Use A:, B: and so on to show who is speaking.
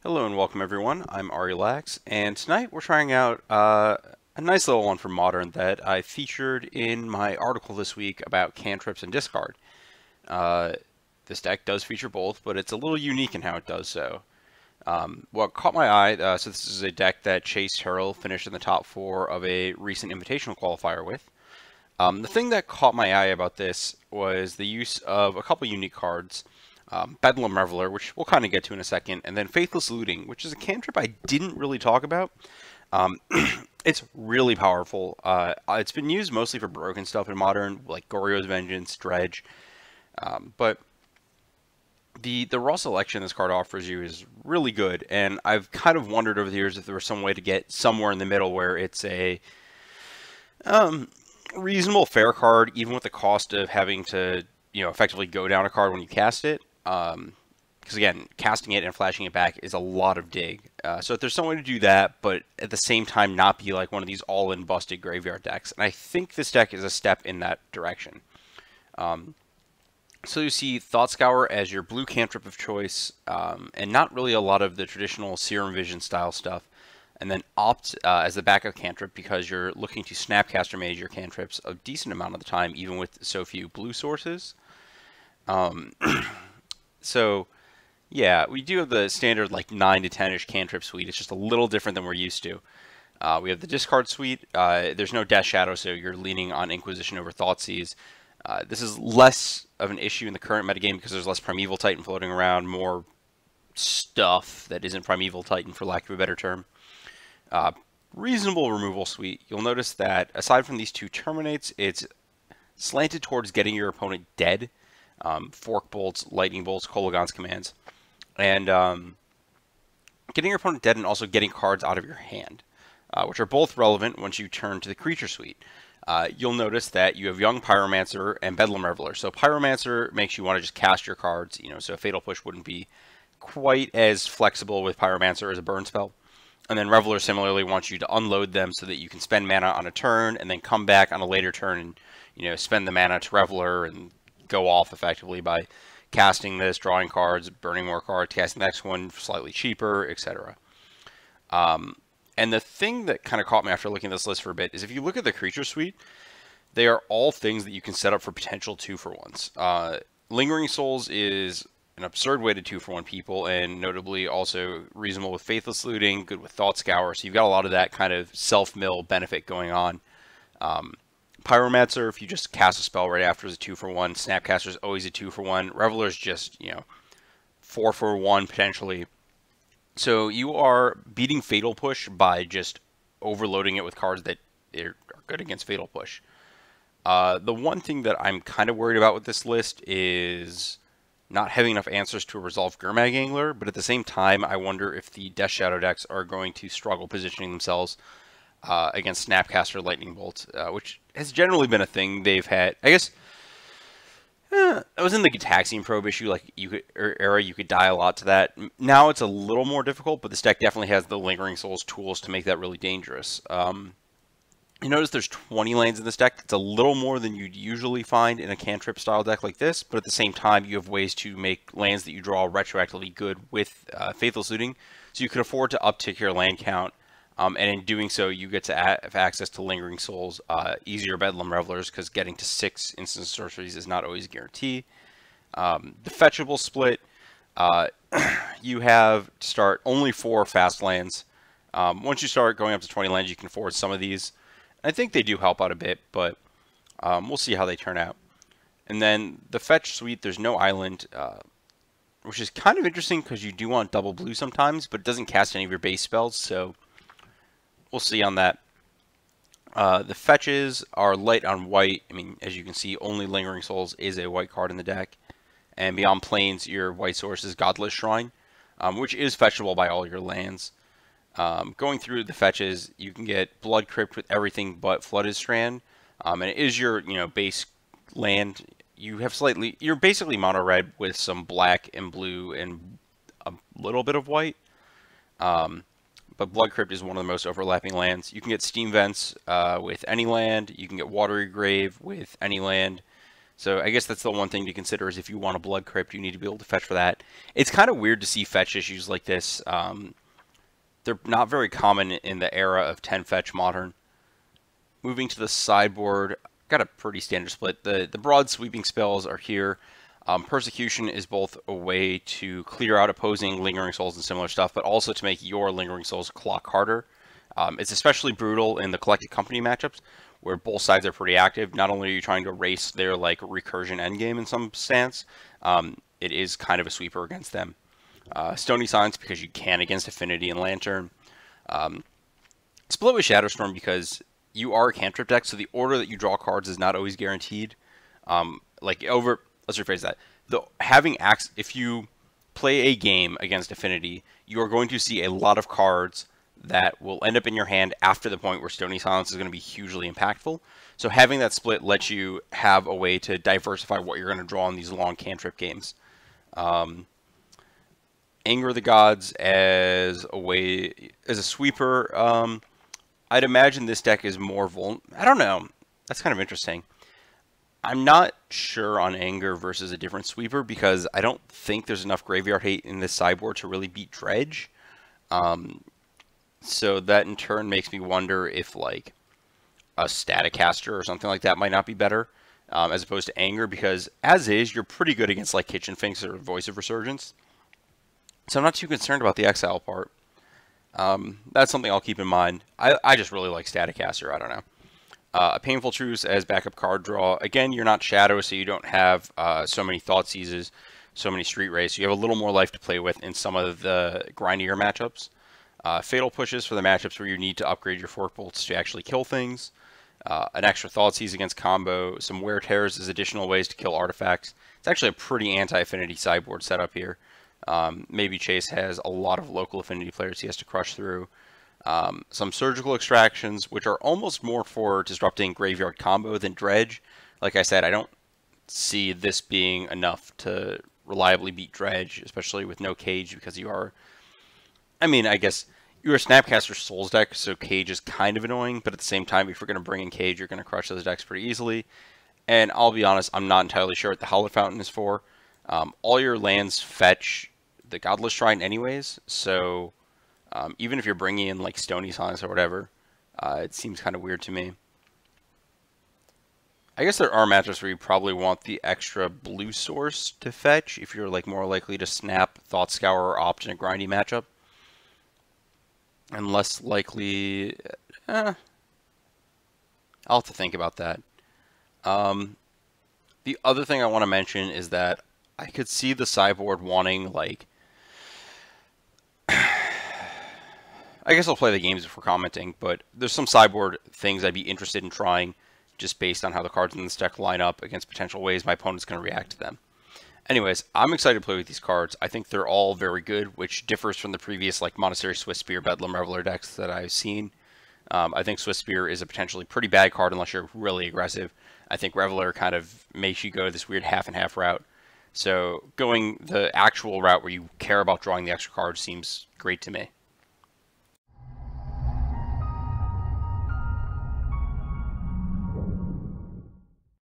A: Hello and welcome everyone, I'm Ari Lax, and tonight we're trying out a nice little one for Modern that I featured in my article this week about cantrips and discard. Uh, this deck does feature both, but it's a little unique in how it does so. What caught my eye, so this is a deck that Chase Terrell finished in the top 4 of a recent invitational qualifier with. The thing that caught my eye about this was the use of a couple unique cards. Bedlam Reveler, which we'll kind of get to in a second, and then Faithless Looting, which is a cantrip I didn't really talk about. It's really powerful. It's been used mostly for broken stuff in Modern, like Goryo's Vengeance, Dredge, but the raw selection this card offers you is really good, and I've kind of wondered over the years if there was some way to get somewhere in the middle where it's a reasonable, fair card, even with the cost of having to, effectively go down a card when you cast it. Because again, casting it and flashing it back is a lot of dig. So if there's some way to do that, but at the same time not be like one of these all-in busted graveyard decks, and I think this deck is a step in that direction. So you see Thought Scour as your blue cantrip of choice, and not really a lot of the traditional Serum Vision style stuff. And then Opt as the backup cantrip because you're looking to Snapcaster Mage your cantrips a decent amount of the time, even with so few blue sources. So, yeah, we do have the standard like 9 to 10-ish cantrip suite. It's just a little different than we're used to. We have the discard suite. There's no Death Shadow, so you're leaning on Inquisition over Thoughtseize. This is less of an issue in the current metagame because there's less Primeval Titan floating around, more stuff that isn't Primeval Titan, for lack of a better term. Reasonable removal suite. You'll notice that aside from these two Terminates, it's slanted towards getting your opponent dead. Fork Bolts, Lightning Bolts, Kolaghan's commands, and getting your opponent dead and also getting cards out of your hand, which are both relevant once you turn to the creature suite. You'll notice that you have Young Pyromancer and Bedlam Reveler. So Pyromancer makes you want to just cast your cards, so Fatal Push wouldn't be quite as flexible with Pyromancer as a burn spell. And then Reveler similarly wants you to unload them so that you can spend mana on a turn and then come back on a later turn and spend the mana to Reveler and go off effectively by casting this, drawing cards, burning more cards, casting the next one slightly cheaper, etc. And the thing that kind of caught me after looking at this list for a bit is if you look at the creature suite, they are all things that you can set up for potential 2-for-1s. Lingering Souls is an absurd way to 2-for-1 people, and notably also reasonable with Faithless Looting, good with Thought Scour, so you've got a lot of that kind of self-mill benefit going on. Pyromancer, if you just cast a spell right after, is a 2-for-1. Snapcaster is always a 2-for-1. Reveler is just, 4-for-1 potentially. So you are beating Fatal Push by just overloading it with cards that are good against Fatal Push. The one thing that I'm kind of worried about with this list is not having enough answers to resolve Gurmag Angler, but at the same time, I wonder if the Death Shadow decks are going to struggle positioning themselves against Snapcaster Lightning Bolt, which has generally been a thing they've had. I guess it was in the Gitaxian Probe issue, like era, you could die a lot to that. Now it's a little more difficult, but this deck definitely has the Lingering Souls tools to make that really dangerous. You notice there's 20 lands in this deck. It's a little more than you'd usually find in a cantrip style deck like this, but at the same time, you have ways to make lands that you draw retroactively good with Faithless Looting, so you can afford to uptick your land count. And in doing so, you get to have access to Lingering Souls, easier Bedlam Revelers, because getting to 6 instant sorceries is not always a guarantee. The fetchable split, you have to start only 4 fast lands. Once you start going up to 20 lands, you can afford some of these. I think they do help out a bit, but we'll see how they turn out. And then the fetch suite, there's no island, which is kind of interesting because you do want double blue sometimes, but it doesn't cast any of your base spells, so we'll see on that. The fetches are light on white. I mean, as you can see, only Lingering Souls is a white card in the deck. And beyond Plains, your white source is Godless Shrine, which is fetchable by all your lands. Going through the fetches, you can get Blood Crypt with everything but Flooded Strand. And it is your, base land. You're basically mono red with some black and blue and a little bit of white. But Blood Crypt is one of the most overlapping lands. You can get Steam Vents with any land. You can get Watery Grave with any land. So I guess that's the one thing to consider is if you want a Blood Crypt, you need to be able to fetch for that. It's kind of weird to see fetch issues like this. They're not very common in the era of 10 fetch modern. Moving to the sideboard, got a pretty standard split. The broad sweeping spells are here. Persecution is both a way to clear out opposing Lingering Souls and similar stuff, but also to make your Lingering Souls clock harder. It's especially brutal in the Collected Company matchups, where both sides are pretty active. Not only are you trying to erase their like recursion endgame in some stance, it is kind of a sweeper against them. Stony Silence because you can against Affinity and Lantern. Split with Shadowstorm because you are a cantrip deck, so the order that you draw cards is not always guaranteed. Let's rephrase that. If you play a game against Affinity, you are going to see a lot of cards that will end up in your hand after the point where Stony Silence is going to be hugely impactful. So having that split lets you have a way to diversify what you're going to draw in these long cantrip games. Anger of the Gods as a sweeper. I'd imagine this deck is more vulnerable. I don't know. That's kind of interesting. I'm not sure on Anger versus a different sweeper because I don't think there's enough graveyard hate in this sideboard to really beat Dredge. So that in turn makes me wonder if like a Staticaster or something like that might not be better as opposed to Anger, because as is, you're pretty good against like Kitchen Finks or Voice of Resurgence. So I'm not too concerned about the exile part. That's something I'll keep in mind. I just really like Staticaster. I don't know. A Painful Truce as backup card draw. Again, you're not Shadow, so you don't have so many Thought Seizes, so many Street Race. So you have a little more life to play with in some of the grindier matchups. Fatal Pushes for the matchups where you need to upgrade your Fork Bolts to actually kill things. An extra Thought Seize against combo. Some Wear Tears as additional ways to kill artifacts. It's actually a pretty anti-affinity sideboard setup here. Maybe Chase has a lot of local affinity players he has to crush through. Some Surgical Extractions, which are almost more for disrupting Graveyard combo than Dredge. Like I said, I don't see this being enough to reliably beat Dredge, especially with no Cage, because you are... I mean, I guess you're a Snapcaster Souls deck, so Cage is kind of annoying, but at the same time, if you're going to bring in Cage, you're going to crush those decks pretty easily. And I'll be honest, I'm not entirely sure what the Howlet Fountain is for. All your lands fetch the Godless Shrine anyways, so... even if you're bringing in like Stony Silence or whatever, it seems kind of weird to me. I guess there are matchups where you probably want the extra blue source to fetch if you're like more likely to snap Thought Scour or opt in a grindy matchup. And less likely... I'll have to think about that. The other thing I want to mention is that I could see the sideboard wanting like... I guess I'll play the games before commenting, but there's some sideboard things I'd be interested in trying just based on how the cards in this deck line up against potential ways my opponent's going to react to them. Anyways, I'm excited to play with these cards. I think they're all very good, which differs from the previous like Monastery Swiftspear, Bedlam Reveler decks that I've seen. I think Swiftspear is a potentially pretty bad card unless you're really aggressive. I think Reveler kind of makes you go this weird half and half route. So going the actual route where you care about drawing the extra cards seems great to me.